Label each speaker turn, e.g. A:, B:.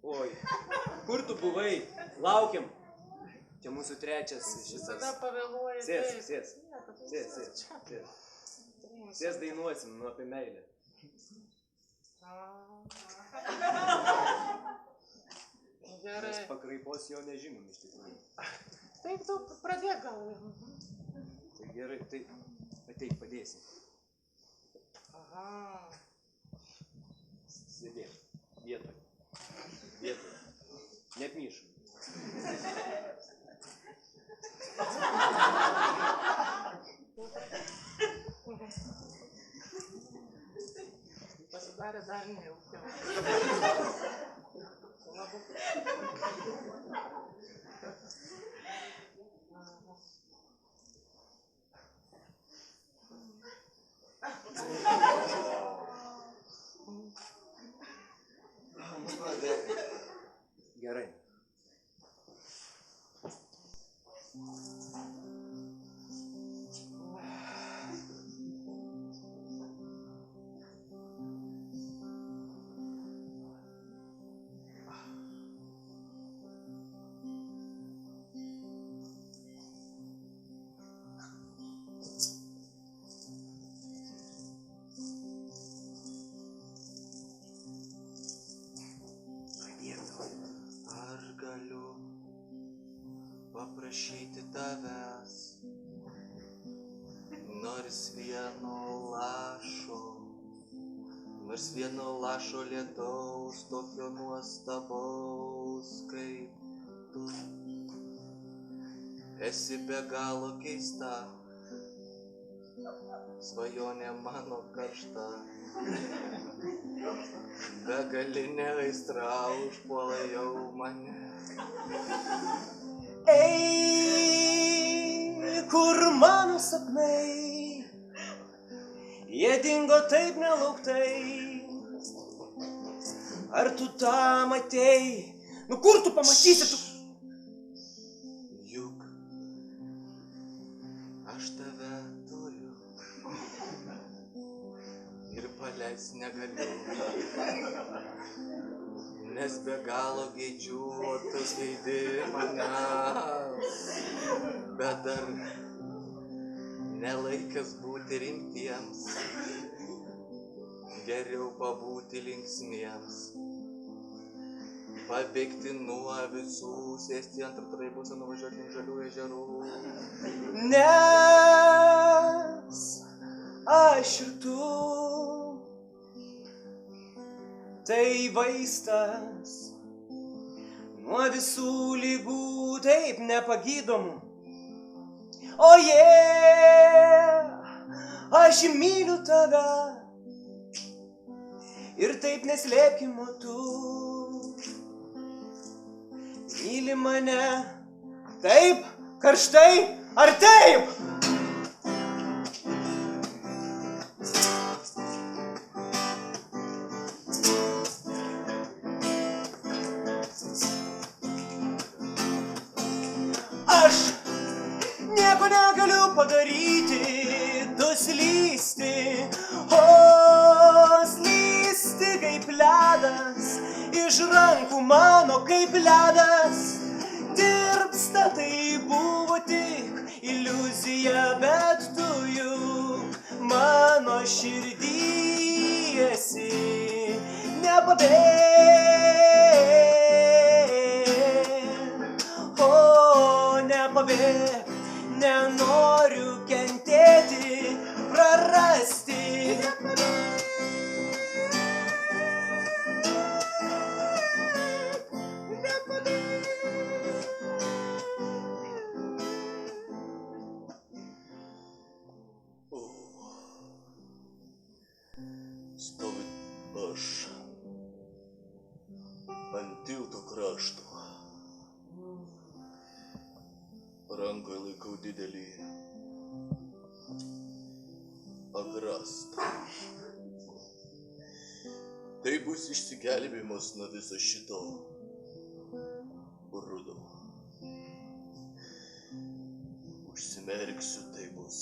A: Oi, kur tu buvai? Laukiam. Čia mūsų trečias šitas.
B: Visada pavėluoji.
A: Sės. Sės dainuosim, nu apie meilę.
B: Gerai.
A: Mes pakraipos jo nežinom iš tikrųjų.
B: Taip, tu pradėk gal.
A: Tai gerai, tai ateik padėsim.
B: Aha.
A: Sėdėk. Vietoj. Nepmyš.
B: Pasidarė dar nejaukiau.
A: Gerai. Ar galiu paprašyti tavęs nors vieno lašo lietaus, tokio nuostabaus kaip tu. Esi be galo keista, svajonė mano karšta, begalinė aistra užpuola jau mane. Ei, kur mano sapnai, jie dingo taip nelauktai. Ar tu tą matei? Nu kur tu pamatysi tu? Juk aš tave turiu ir paleist negaliu, nes be galo geidžiu, o tu geidi manęs. Bet dar nelaikas būti rimtiems, geriau pabūti linksmiems, pabėgti nuo visų, sėsti ant troleibusą, nuvažiuoti link žalių ežerų. Nes aš ir tu, tai vaistas nuo visų ligų, taip nepagydomų. O aš myliu tave ir taip neslėpkim, o tu myli mane taip karštai, ar taip? Aš nieko negaliu padaryti, tu slysti, slysti kaip ledas, iš rankų mano kaip ledas. Tirpsta tai buvo tik iliuzija, bet tu juk mano širdį esi. Nepabėk, nepabėk, nenoriu kentėti, prarasti. Stovi aš ant tilto krašto. Rankoje laikau didelį agrastą. Tai bus išsigelbėjimas nuo viso šito brudo. Užsimerksiu, tai bus